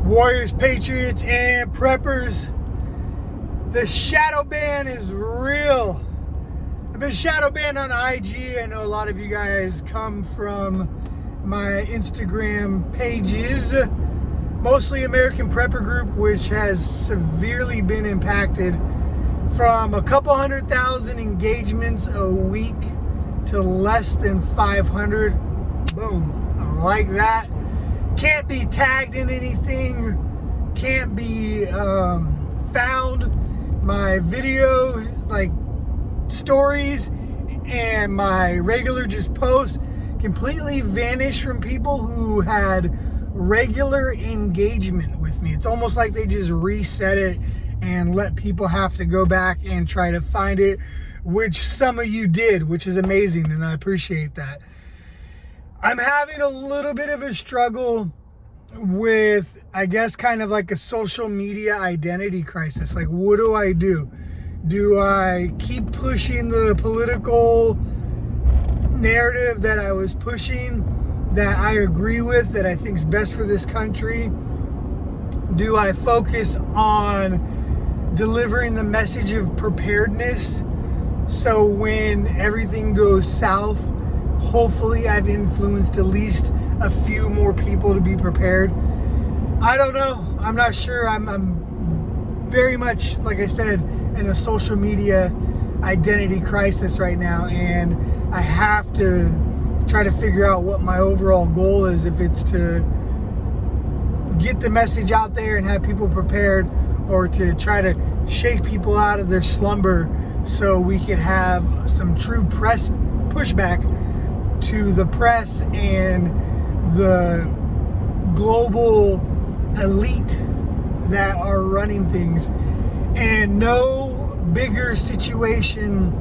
Warriors, Patriots, and Preppers. The shadow ban is real. I've been shadow banned on IG. I know a lot of you guys come from my Instagram pages. Mostly American Prepper Group, which has severely been impacted from a couple 100,000 engagements a week to less than 500. Boom, like that. Can't be tagged in anything, can't be found. My video, like stories and my regular just posts completely vanished from people who had regular engagement with me. It's almost like they just reset it and let people have to go back and try to find it, which some of you did, which is amazing, and I appreciate that. I'm having a little bit of a struggle with, I guess, kind of like a social media identity crisis. Like, what do I do? Do I keep pushing the political narrative that I was pushing, that I agree with, that I think is best for this country? Do I focus on delivering the message of preparedness, so when everything goes south, hopefully I've influenced at least a few more people to be prepared? I don't know. I'm not sure. I'm very much, like I said, in a social media identity crisis right now, and I have to try to figure out what my overall goal is. If it's to get the message out there and have people prepared, or to try to shake people out of their slumber so we could have some true press pushback to the press and the global elite that are running things. And no bigger situation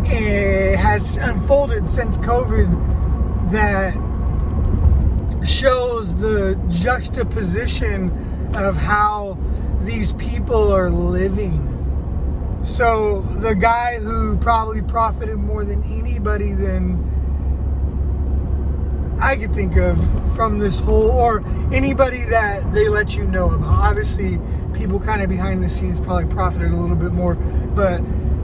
has unfolded since COVID that shows the juxtaposition of how these people are living. So the guy who probably profited more than anybody than I could think of from this whole, or anybody that they let you know about. Obviously, people kind of behind the scenes probably profited a little bit more, but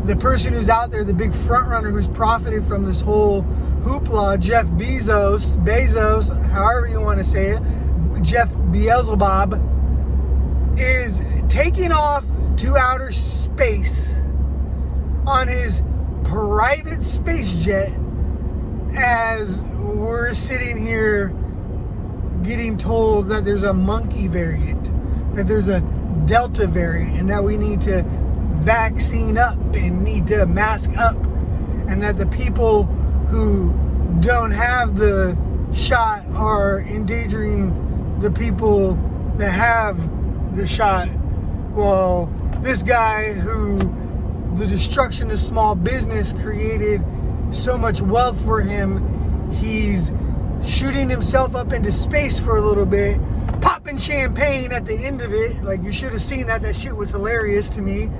the person who's out there, the big front runner who's profited from this whole hoopla, Jeff Bezos, however you want to say it, Jeff Beelzebub, is taking off to outer space on his private space jet, as we're sitting here getting told that there's a monkey variant, that there's a Delta variant, and that we need to vaccine up and need to mask up, and that the people who don't have the shot are endangering the people that have the shot. Well, this guy who the destruction of small business created so much wealth for him, he's shooting himself up into space for a little bit, popping champagne at the end of it. Like, you should have seen that. That shit was hilarious to me.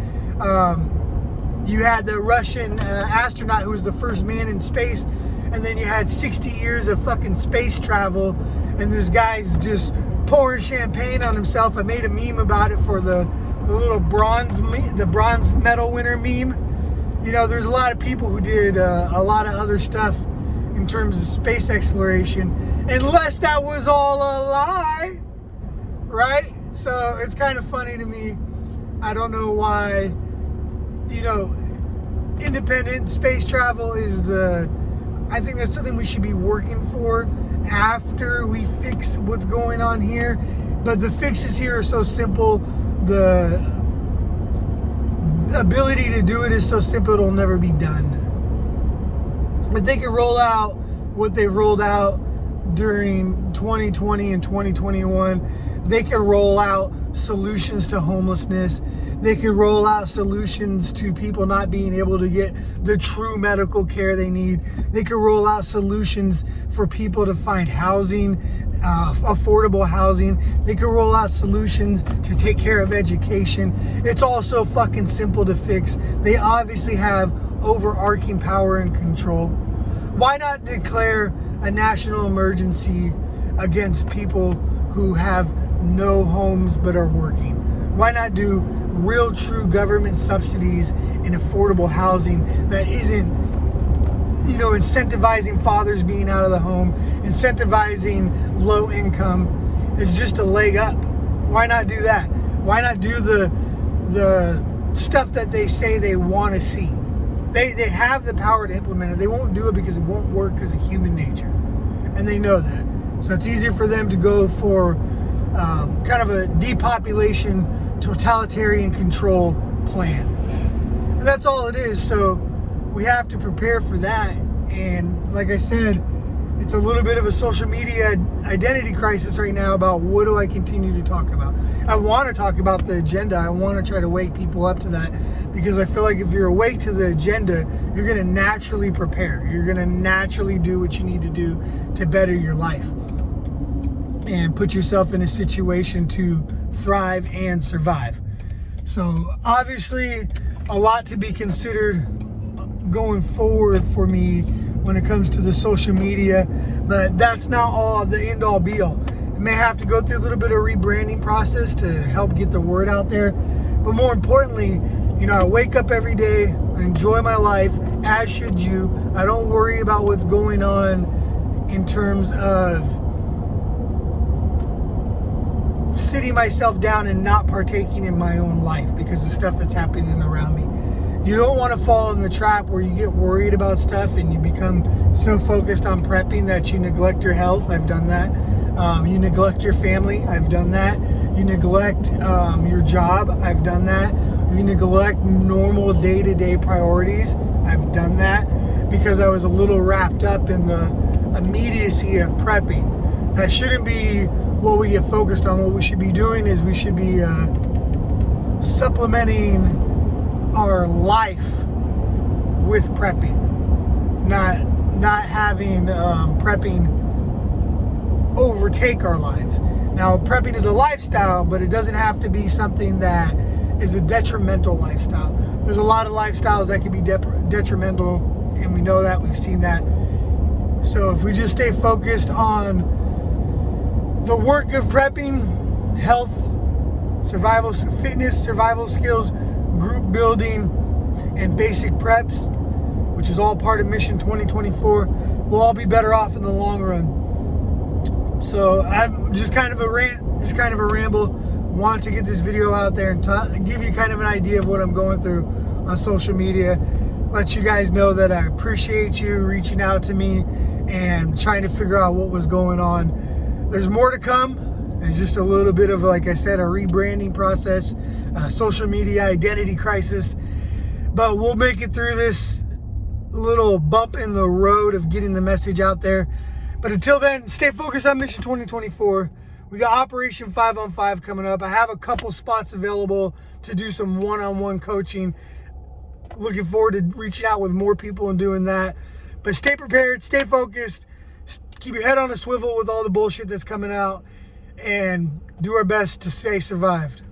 You had the Russian astronaut who was the first man in space, and then you had 60 years of fucking space travel, and this guy's just pouring champagne on himself. I made a meme about it for the little bronze medal winner meme. You know, there's a lot of people who did a lot of other stuff in terms of space exploration, unless that was all a lie, right? So it's kind of funny to me. I don't know why, you know, independent space travel is I think that's something we should be working for after we fix what's going on here. But the fixes here are so simple. The ability to do it is so simple, it'll never be done. If they can roll out what they rolled out during 2020 and 2021, they can roll out solutions to homelessness. They could roll out solutions to people not being able to get the true medical care they need. They could roll out solutions for people to find housing, affordable housing. They could roll out solutions to take care of education. It's all so fucking simple to fix. They obviously have overarching power and control. Why not declare a national emergency against people who have no homes but are working? Why not do real true government subsidies and affordable housing that isn't, incentivizing fathers being out of the home, incentivizing low income? It's just a leg up. Why not do that? Why not do the stuff that they say they want to see? They have the power to implement it. They won't do it because it won't work because of human nature. And they know that. So it's easier for them to go for kind of a depopulation, totalitarian control plan. And that's all it is. So we have to prepare for that. And like I said, it's a little bit of a social media identity crisis right now about what do I continue to talk about. I want to talk about the agenda. I want to try to wake people up to that, because I feel like if you're awake to the agenda, you're going to naturally prepare. You're going to naturally do what you need to do to better your life and put yourself in a situation to thrive and survive. So obviously a lot to be considered going forward for me when it comes to the social media, but that's not all the end all be all. I may have to go through a little bit of rebranding process to help get the word out there, but more importantly, I wake up every day, I enjoy my life, as should you. I don't worry about what's going on in terms of sitting myself down and not partaking in my own life because of stuff that's happening around me. You don't want to fall in the trap where you get worried about stuff and you become so focused on prepping that you neglect your health. I've done that. You neglect your family. I've done that. You neglect your job. I've done that. You neglect normal day-to-day priorities. I've done that because I was a little wrapped up in the immediacy of prepping. That shouldn't be what we get focused on. What we should be doing is we should be supplementing our life with prepping, not having prepping overtake our lives. Now, prepping is a lifestyle, but it doesn't have to be something that is a detrimental lifestyle. There's a lot of lifestyles that can be detrimental, and we know that, we've seen that. So if we just stay focused on the work of prepping, health, survival, fitness, survival skills, group building, and basic preps, which is all part of Mission 2024, we'll all be better off in the long run. So I'm just kind of a rant, just kind of a ramble. Want to get this video out there and give you kind of an idea of what I'm going through on social media. Let you guys know that I appreciate you reaching out to me and trying to figure out what was going on. There's more to come. It's just a little bit of, like I said, a rebranding process, social media identity crisis. But we'll make it through this little bump in the road of getting the message out there. But until then, stay focused on Mission 2024. We got Operation 5-on-5 coming up. I have a couple spots available to do some one-on-one coaching. Looking forward to reaching out with more people and doing that. But stay prepared, stay focused, keep your head on a swivel with all the bullshit that's coming out, and do our best to stay survived.